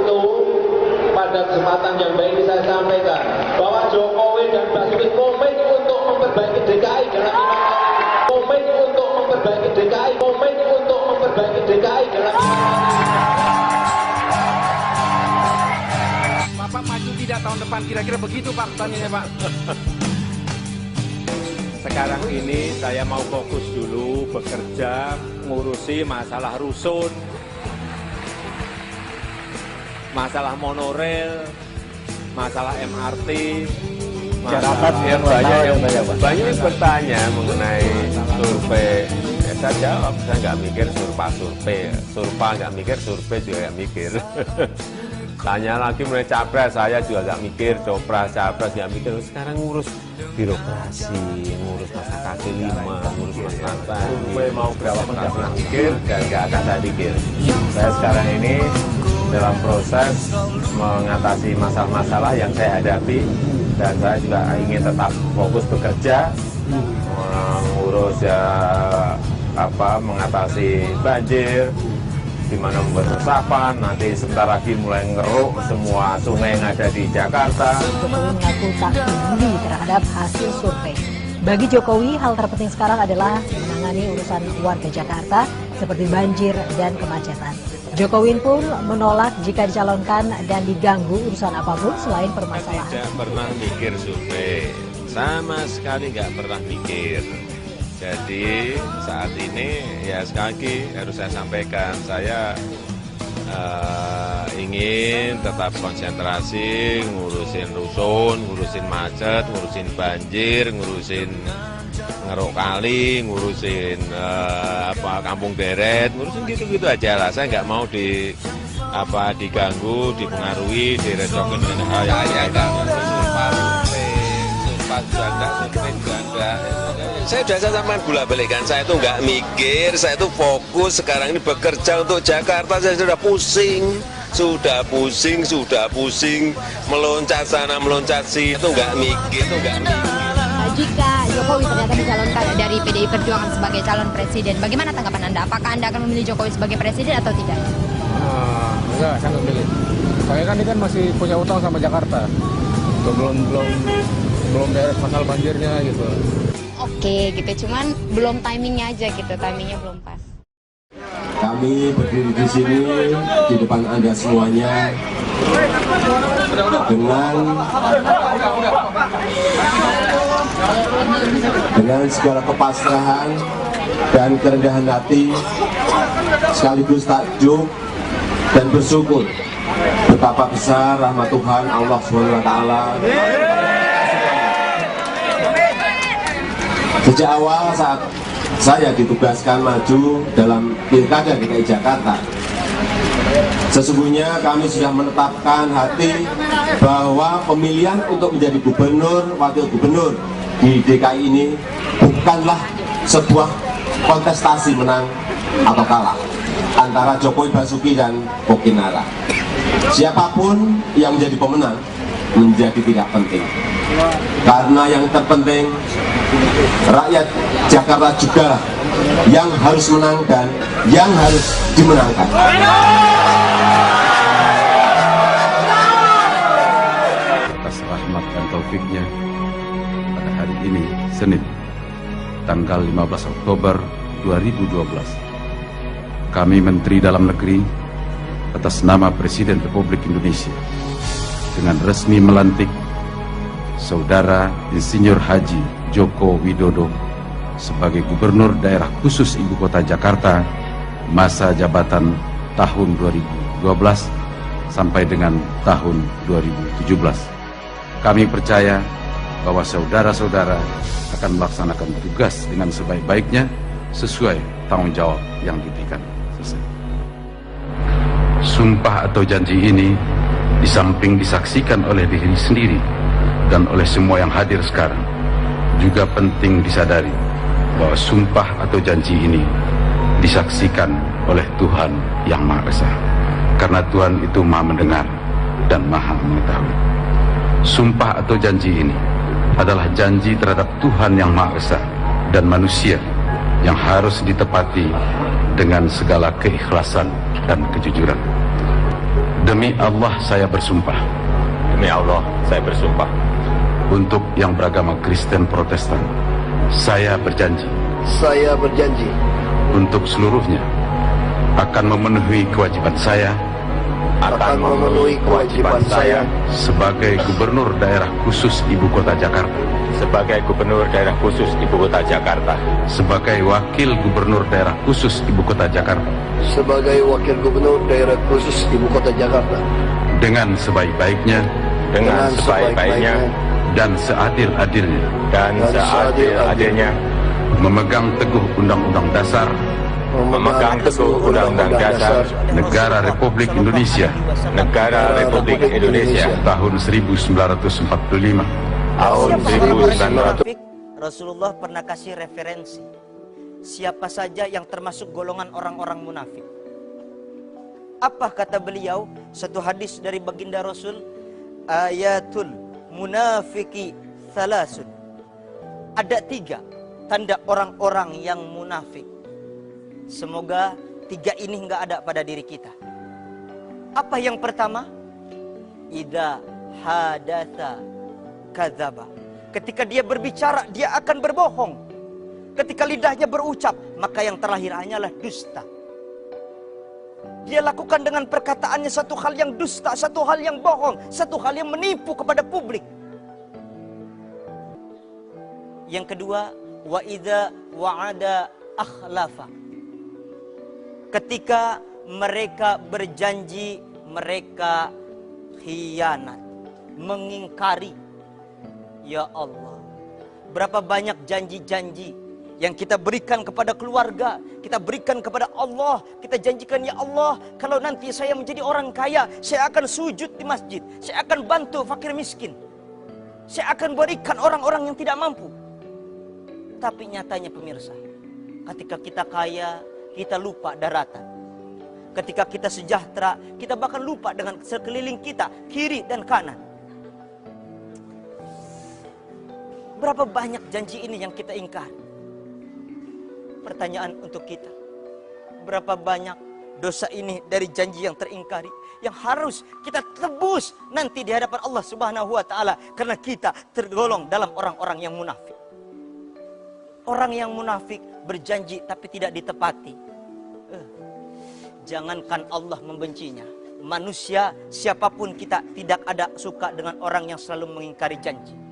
itu pada kesempatan yang baik ini saya sampaikan bahwa Jokowi dan Basuki komit untuk memperbaiki DKI dalam 5 tahun. Komit untuk memperbaiki DKI, komit untuk memperbaiki DKI dalam 5 tahun. Bapak maju tidak tahun depan, kira-kira begitu Pak pertanyaannya Pak. Sekarang ini saya mau fokus dulu bekerja ngurusi masalah rusun, masalah monorail, masalah MRT, banyak yang bertanya mengenai survei. Saya jawab, saya nggak mikir surpa nggak mikir, survei juga nggak mikir. Tanya lagi mulai capres, saya juga nggak mikir, copras, capres nggak mikir. Sekarang ngurus birokrasi, ngurus masa kaki 5, ngurus masa survei mau berapa pun nggak pernah mikir dan nggak akan saya pikir. Saya sekarang ini dalam proses mengatasi masalah-masalah yang saya hadapi dan saya juga ingin tetap fokus bekerja, mengurus mengatasi banjir, di mana membuat resapan, nanti sebentar lagi mulai ngeruk semua sungai yang ada di Jakarta. Jokowi mengaku tak peduli terhadap hasil survei. Bagi Jokowi, hal terpenting sekarang adalah menangani urusan warga Jakarta seperti banjir dan kemacetan. Jokowi pun menolak jika dicalonkan dan diganggu urusan apapun selain permasalahan. Tidak pernah mikir survei, sama sekali nggak pernah mikir. Jadi saat ini ya sekali lagi harus saya sampaikan, saya ingin tetap konsentrasi ngurusin rusun, ngurusin macet, ngurusin banjir, ngurusin ngeruk kali, ngurusin kampung deret, ngurusin gitu-gitu aja lah. Saya nggak mau diganggu, dipengaruhi, direcokin dengan hal yang saya sudah sampaikan bolak-balik kan, saya itu nggak mikir, saya itu fokus sekarang ini bekerja untuk Jakarta. Saya sudah pusing, meloncat sana, meloncat sini, itu nggak mikir. Jika Jokowi ternyata dicalonkan dari PDI Perjuangan sebagai calon presiden, bagaimana tanggapan Anda? Apakah Anda akan memilih Jokowi sebagai presiden atau tidak? Enggak, saya nggak milih. Saya kan ini kan masih punya utang sama Jakarta. Belum beres masalah banjirnya gitu. Oke gitu, cuman belum timingnya aja gitu, timingnya belum pas. Kami berdiri di sini di depan Anda semuanya dengan segala kepasrahan dan kerendahan hati, sekaligus takjub dan bersyukur betapa besar rahmat Tuhan Allah SWT. Sejak awal saat saya ditugaskan maju dalam Pilkada DKI Jakarta, sesungguhnya kami sudah menetapkan hati bahwa pemilihan untuk menjadi gubernur, wakil gubernur di DKI ini bukanlah sebuah kontestasi menang atau kalah antara Jokowi, Basuki, dan Kokinara. Siapapun yang menjadi pemenang menjadi tidak penting, karena yang terpenting rakyat Jakarta juga yang harus menang dan yang harus dimenangkan. Atas rahmat dan taufiknya, pada hari ini, Senin, tanggal 15 Oktober 2012, kami Menteri Dalam Negeri atas nama Presiden Republik Indonesia dengan resmi melantik Saudara Insinyur Haji Joko Widodo sebagai Gubernur Daerah Khusus Ibu Kota Jakarta masa jabatan tahun 2012 sampai dengan tahun 2017. Kami percaya bahwa saudara-saudara akan melaksanakan tugas dengan sebaik-baiknya sesuai tanggung jawab yang diberikan. Selesai. Sumpah atau janji ini di samping disaksikan oleh diri sendiri dan oleh semua yang hadir sekarang, juga penting disadari bahwa sumpah atau janji ini disaksikan oleh Tuhan Yang Maha Esa, karena Tuhan itu Maha mendengar dan Maha mengetahui. Sumpah atau janji ini adalah janji terhadap Tuhan Yang Maha Esa dan manusia yang harus ditepati dengan segala keikhlasan dan kejujuran. Demi Allah saya bersumpah. Demi Allah, saya bersumpah. Untuk yang beragama Kristen Protestan, saya berjanji. Saya berjanji Untuk seluruhnya akan memenuhi kewajiban saya akan memenuhi kewajiban saya sebagai Gubernur Daerah Khusus Ibu Kota Jakarta, sebagai Gubernur Daerah Khusus Ibu Kota Jakarta, sebagai Wakil Gubernur Daerah Khusus Ibu Kota Jakarta, sebagai Wakil Gubernur Daerah Khusus Ibu Kota Jakarta, dengan sebaik-baiknya dengan sebaik-baiknya dan seadil-adilnya, dan seadil-adilnya, memegang teguh Undang-Undang Dasar memegang teguh Undang-Undang Dasar Negara Republik Indonesia Negara Republik Indonesia tahun 1945. tahun 1900. Rasulullah pernah kasih referensi siapa saja yang termasuk golongan orang-orang munafik. Apa kata beliau? Satu hadis dari baginda Rasul, ayatul munafiki thalasun. Ada 3 tanda orang-orang yang munafik. Semoga 3 ini enggak ada pada diri kita. Apa yang pertama? Idza hadatsa kadzaba. Ketika dia berbicara, dia akan berbohong. Ketika lidahnya berucap, maka yang terlahir hanyalah dusta. Dia lakukan dengan perkataannya satu hal yang dusta, satu hal yang bohong, satu hal yang menipu kepada publik. Yang kedua, wa idza wa'ada akhlafa. Ketika mereka berjanji, mereka khianat, mengingkari. Ya Allah, berapa banyak janji-janji yang kita berikan kepada keluarga, kita berikan kepada Allah, kita janjikan, ya Allah, kalau nanti saya menjadi orang kaya, saya akan sujud di masjid, saya akan bantu fakir miskin, saya akan berikan orang-orang yang tidak mampu. Tapi nyatanya pemirsa, ketika kita kaya, kita lupa daratan. Ketika kita sejahtera, kita bahkan lupa dengan sekeliling kita, kiri dan kanan. Berapa banyak janji ini yang kita ingkar? Pertanyaan untuk kita, berapa banyak dosa ini dari janji yang teringkari, yang harus kita tebus nanti di hadapan Allah Subhanahu wa Ta'ala, karena kita tergolong dalam orang-orang yang munafik. Orang yang munafik berjanji tapi tidak ditepati. Jangankan Allah membencinya, manusia siapapun kita tidak ada suka dengan orang yang selalu mengingkari janji.